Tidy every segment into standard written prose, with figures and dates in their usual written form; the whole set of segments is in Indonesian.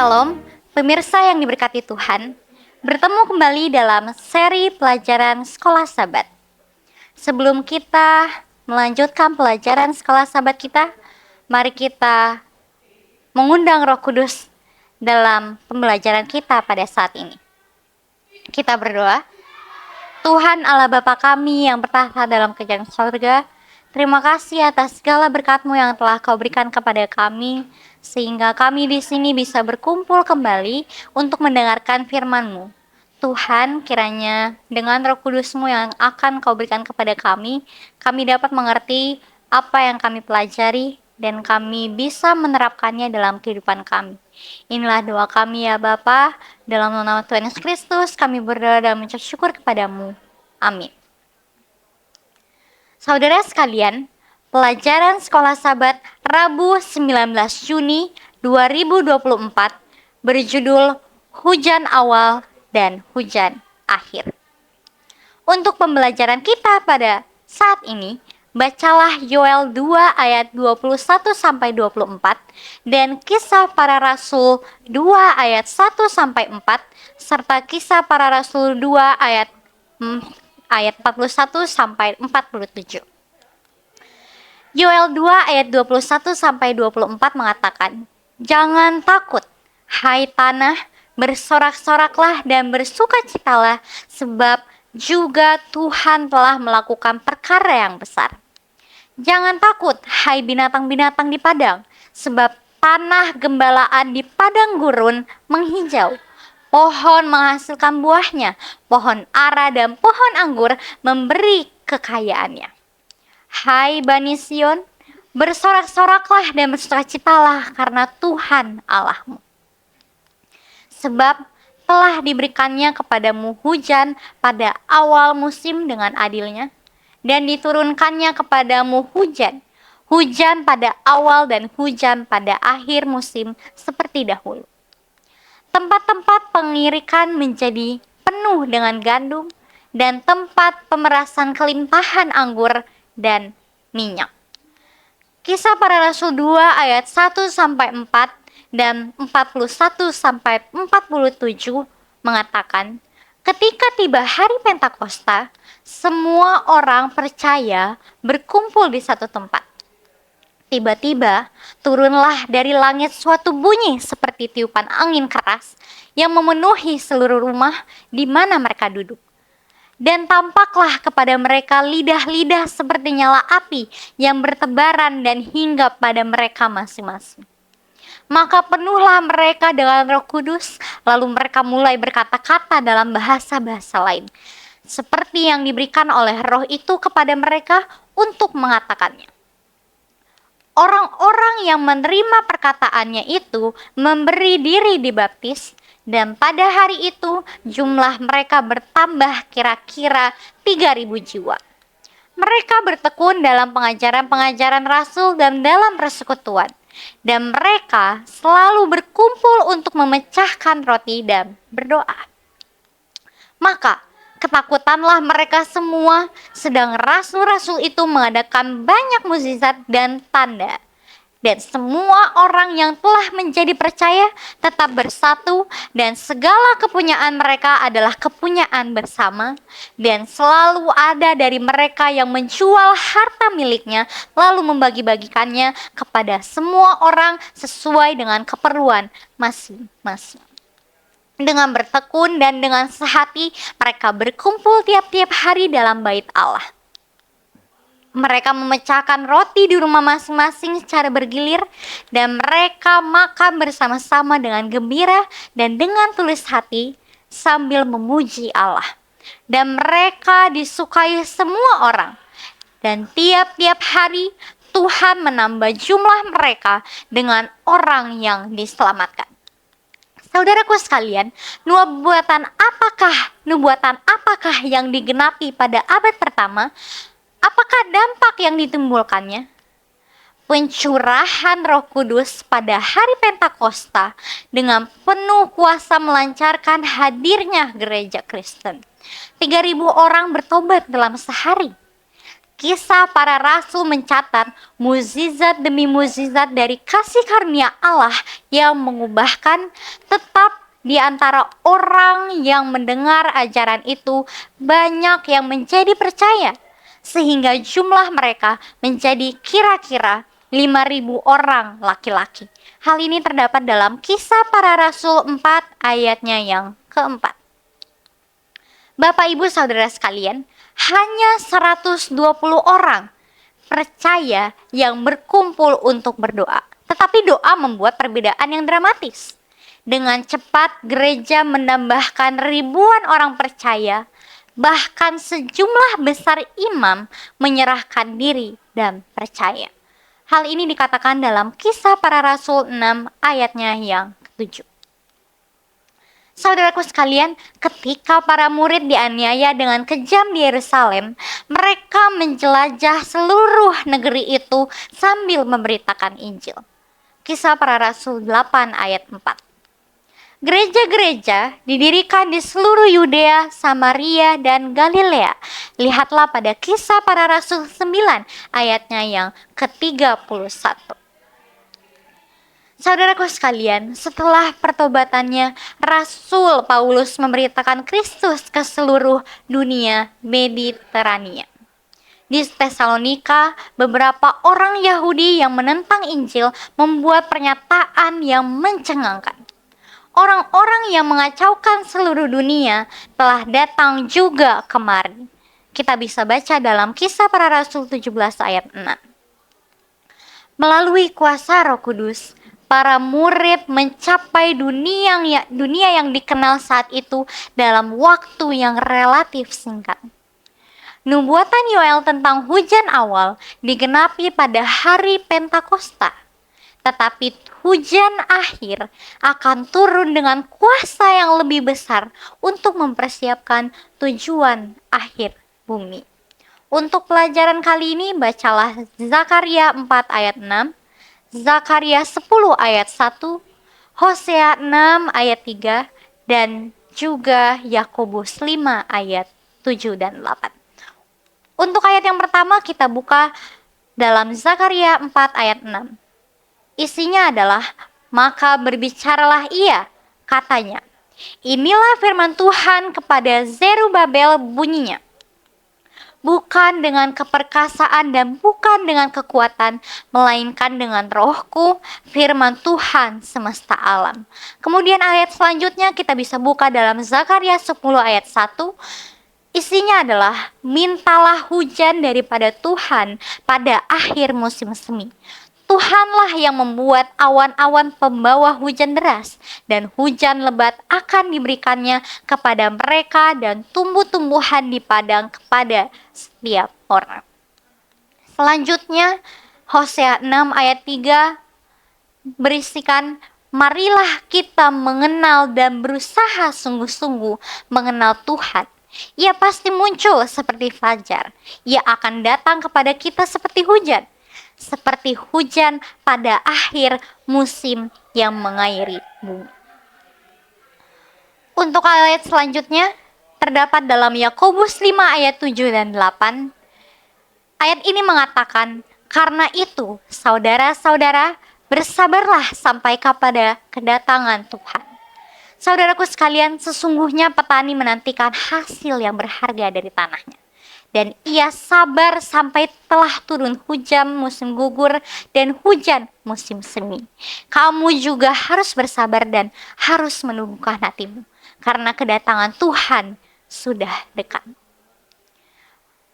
Shalom, pemirsa yang diberkati Tuhan. Bertemu kembali dalam seri pelajaran Sekolah Sabat. Sebelum kita melanjutkan pelajaran Sekolah Sabat kita, mari kita mengundang Roh Kudus dalam pembelajaran kita pada saat ini. Kita berdoa. Tuhan Allah Bapa kami yang bertahta dalam kerajaan surga, terima kasih atas segala berkat-Mu yang telah Kau berikan kepada kami, sehingga kami di sini bisa berkumpul kembali untuk mendengarkan firman-Mu. Tuhan, kiranya dengan Roh Kudus-Mu yang akan Kau berikan kepada kami dapat mengerti apa yang kami pelajari dan kami bisa menerapkannya dalam kehidupan kami. Inilah doa kami ya Bapa, dalam nama Tuhan Yesus Kristus kami berdoa dan mengucap syukur kepadamu. Amin. Saudara sekalian, pelajaran Sekolah Sabat Rabu 19 Juni 2024 berjudul Hujan Awal dan Hujan Akhir. Untuk pembelajaran kita pada saat ini, bacalah Yoel 2 ayat 21-24 dan Kisah Para Rasul 2 ayat 1-4 serta Kisah Para Rasul 2 ayat 41-47. Yoel 2 ayat 21-24 mengatakan, "Jangan takut, hai tanah, bersorak-soraklah dan bersukacitalah, sebab juga Tuhan telah melakukan perkara yang besar. Jangan takut, hai binatang-binatang di padang, sebab tanah gembalaan di padang gurun menghijau. Pohon menghasilkan buahnya, pohon ara dan pohon anggur memberi kekayaannya. Hai Bani Sion, bersorak-soraklah dan bersukacitalah karena Tuhan Allahmu. Sebab telah diberikannya kepadamu hujan pada awal musim dengan adilnya, dan diturunkannya kepadamu hujan pada awal dan hujan pada akhir musim seperti dahulu. Tempat-tempat pengirikan menjadi penuh dengan gandum, dan tempat pemerasan kelimpahan anggur dan minyak." Kisah Para Rasul 2 ayat 1-4 dan 41-47 mengatakan, ketika tiba hari Pentakosta, semua orang percaya berkumpul di satu tempat. Tiba-tiba turunlah dari langit suatu bunyi seperti tiupan angin keras yang memenuhi seluruh rumah di mana mereka duduk. Dan tampaklah kepada mereka lidah-lidah seperti nyala api yang bertebaran dan hinggap pada mereka masing-masing. Maka penuhlah mereka dengan Roh Kudus, lalu mereka mulai berkata-kata dalam bahasa-bahasa lain, seperti yang diberikan oleh Roh itu kepada mereka untuk mengatakannya. Orang-orang yang menerima perkataannya itu memberi diri dibaptis, dan pada hari itu jumlah mereka bertambah kira-kira 3.000 jiwa. Mereka bertekun dalam pengajaran-pengajaran Rasul dan dalam persekutuan, dan mereka selalu berkumpul untuk memecahkan roti dan berdoa. Maka ketakutanlah mereka semua, sedang rasul-rasul itu mengadakan banyak mukjizat dan tanda. Dan semua orang yang telah menjadi percaya tetap bersatu, dan segala kepunyaan mereka adalah kepunyaan bersama. Dan selalu ada dari mereka yang menjual harta miliknya, lalu membagi-bagikannya kepada semua orang sesuai dengan keperluan masing-masing. Dengan bertekun dan dengan sehati, mereka berkumpul tiap-tiap hari dalam bait Allah. Mereka memecahkan roti di rumah masing-masing secara bergilir, dan mereka makan bersama-sama dengan gembira dan dengan tulus hati sambil memuji Allah. Dan mereka disukai semua orang. Dan tiap-tiap hari Tuhan menambah jumlah mereka dengan orang yang diselamatkan. Saudaraku sekalian, nubuatan apakah yang digenapi pada abad pertama? Apakah dampak yang ditimbulkannya? Pencurahan Roh Kudus pada hari Pentakosta dengan penuh kuasa melancarkan hadirnya gereja Kristen. 3.000 orang bertobat dalam sehari. Kisah Para Rasul mencatat mukjizat demi mukjizat dari kasih karunia Allah yang mengubahkan. Tetap di antara orang yang mendengar ajaran itu banyak yang menjadi percaya, sehingga jumlah mereka menjadi kira-kira 5.000 orang laki-laki. Hal ini terdapat dalam Kisah Para Rasul 4 ayatnya yang keempat. Bapak Ibu Saudara sekalian, hanya 120 orang percaya yang berkumpul untuk berdoa. Tetapi doa membuat perbedaan yang dramatis. Dengan cepat gereja menambahkan ribuan orang percaya, bahkan sejumlah besar imam menyerahkan diri dan percaya. Hal ini dikatakan dalam Kisah Para Rasul 6 ayatnya yang ke-7. Saudaraku sekalian, ketika para murid dianiaya dengan kejam di Yerusalem, mereka menjelajah seluruh negeri itu sambil memberitakan Injil. Kisah Para Rasul 8 ayat 4. Gereja-gereja didirikan di seluruh Yudea, Samaria, dan Galilea. Lihatlah pada Kisah Para Rasul 9 ayatnya yang ke-31. Saudaraku sekalian, setelah pertobatannya, Rasul Paulus memberitakan Kristus ke seluruh dunia Mediterania. Di Tesalonika, beberapa orang Yahudi yang menentang Injil membuat pernyataan yang mencengangkan. Orang-orang yang mengacaukan seluruh dunia telah datang juga kemari. Kita bisa baca dalam Kisah Para Rasul 17 ayat 6. Melalui kuasa Roh Kudus, para murid mencapai dunia yang dikenal saat itu dalam waktu yang relatif singkat. Nubuatan Yoel tentang hujan awal digenapi pada hari Pentakosta, tetapi hujan akhir akan turun dengan kuasa yang lebih besar untuk mempersiapkan tujuan akhir bumi. Untuk pelajaran kali ini bacalah Zakaria 4 ayat 6, Zakaria 10 ayat 1, Hosea 6 ayat 3, dan juga Yakobus 5 ayat 7 dan 8. Untuk ayat yang pertama kita buka dalam Zakaria 4 ayat 6. Isinya adalah, maka berbicaralah ia, katanya, inilah firman Tuhan kepada Zerubabel bunyinya. Bukan dengan keperkasaan dan bukan dengan kekuatan, melainkan dengan rohku, firman Tuhan semesta alam. Kemudian ayat selanjutnya kita bisa buka dalam Zakaria 10 ayat 1. Isinya adalah, mintalah hujan daripada Tuhan pada akhir musim semi. Tuhanlah yang membuat awan-awan pembawa hujan deras, dan hujan lebat akan diberikannya kepada mereka dan tumbuh-tumbuhan di padang kepada setiap orang. Selanjutnya Hosea 6 ayat 3 berisikan, marilah kita mengenal dan berusaha sungguh-sungguh mengenal Tuhan. Ia pasti muncul seperti fajar. Ia akan datang kepada kita seperti hujan. Seperti hujan pada akhir musim yang mengairi bumi. Untuk ayat selanjutnya terdapat dalam Yakobus 5 ayat 7 dan 8. Ayat ini mengatakan, karena itu saudara-saudara bersabarlah sampai kepada kedatangan Tuhan. Saudaraku sekalian, sesungguhnya petani menantikan hasil yang berharga dari tanahnya. Dan ia sabar sampai telah turun hujan musim gugur dan hujan musim semi. Kamu juga harus bersabar dan harus menumbuhkan hatimu, karena kedatangan Tuhan sudah dekat.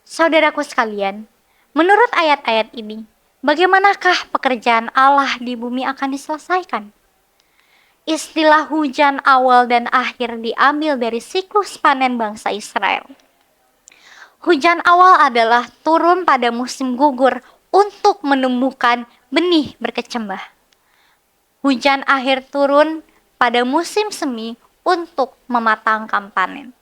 Saudaraku sekalian, menurut ayat-ayat ini, bagaimanakah pekerjaan Allah di bumi akan diselesaikan? Istilah hujan awal dan akhir diambil dari siklus panen bangsa Israel. Hujan awal adalah turun pada musim gugur untuk menumbuhkan benih berkecambah. Hujan akhir turun pada musim semi untuk mematangkan panen.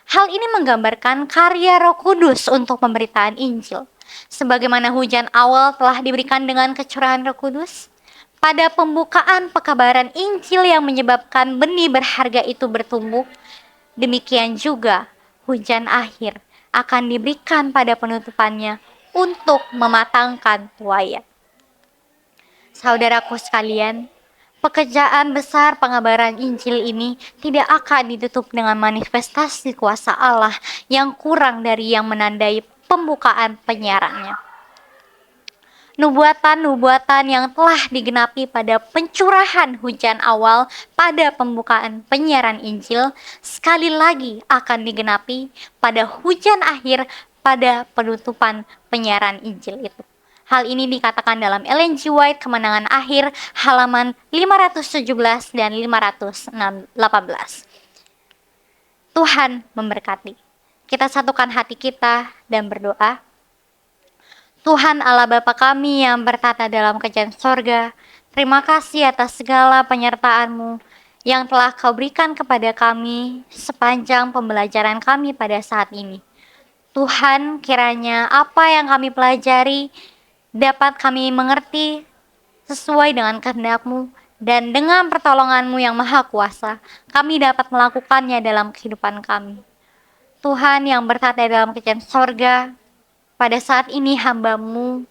Hal ini menggambarkan karya Roh Kudus untuk pemberitaan Injil. Sebagaimana hujan awal telah diberikan dengan kecurahan Roh Kudus, pada pembukaan pekabaran Injil yang menyebabkan benih berharga itu bertumbuh, demikian juga hujan akhir akan diberikan pada penutupannya untuk mematangkan tuaya. Saudaraku sekalian, pekerjaan besar pengabaran Injil ini tidak akan ditutup dengan manifestasi kuasa Allah yang kurang dari yang menandai pembukaan penyiarannya. Nubuatan-nubuatan yang telah digenapi pada pencurahan hujan awal pada pembukaan penyiaran Injil sekali lagi akan digenapi pada hujan akhir pada penutupan penyiaran Injil itu. Hal ini dikatakan dalam Ellen G. White Kemenangan Akhir halaman 517 dan 518. Tuhan memberkati. Kita satukan hati kita dan berdoa. Tuhan Allah Bapa kami yang bertata dalam kerajaan sorga, terima kasih atas segala penyertaan-Mu yang telah Kau berikan kepada kami sepanjang pembelajaran kami pada saat ini. Tuhan, kiranya apa yang kami pelajari dapat kami mengerti sesuai dengan kehendak-Mu, dan dengan pertolongan-Mu yang maha kuasa, kami dapat melakukannya dalam kehidupan kami. Tuhan yang bertata dalam kerajaan sorga, pada saat ini hamba-Mu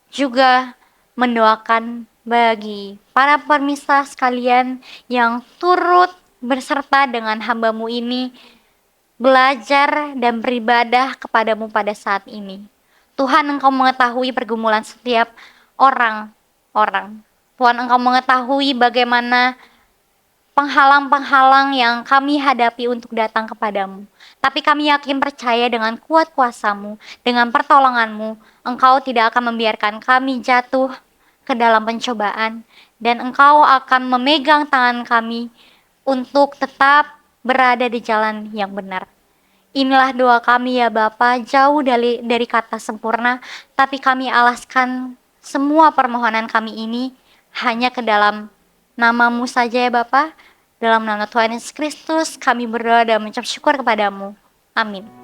juga mendoakan bagi para permisa sekalian yang turut berserta dengan hamba-Mu ini belajar dan beribadah kepadamu pada saat ini. Tuhan, Engkau mengetahui pergumulan setiap orang-orang. Tuhan, Engkau mengetahui bagaimana penghalang-penghalang yang kami hadapi untuk datang kepadamu. Tapi kami yakin percaya dengan kuat kuasa-Mu, dengan pertolongan-Mu, Engkau tidak akan membiarkan kami jatuh ke dalam pencobaan, dan Engkau akan memegang tangan kami untuk tetap berada di jalan yang benar. Inilah doa kami ya Bapa, jauh dari kata sempurna, tapi kami alaskan semua permohonan kami ini hanya ke dalam nama-Mu saja ya Bapa. Dalam nama Tuhan Yesus Kristus kami berdoa dan mengucap syukur kepadamu. Amin.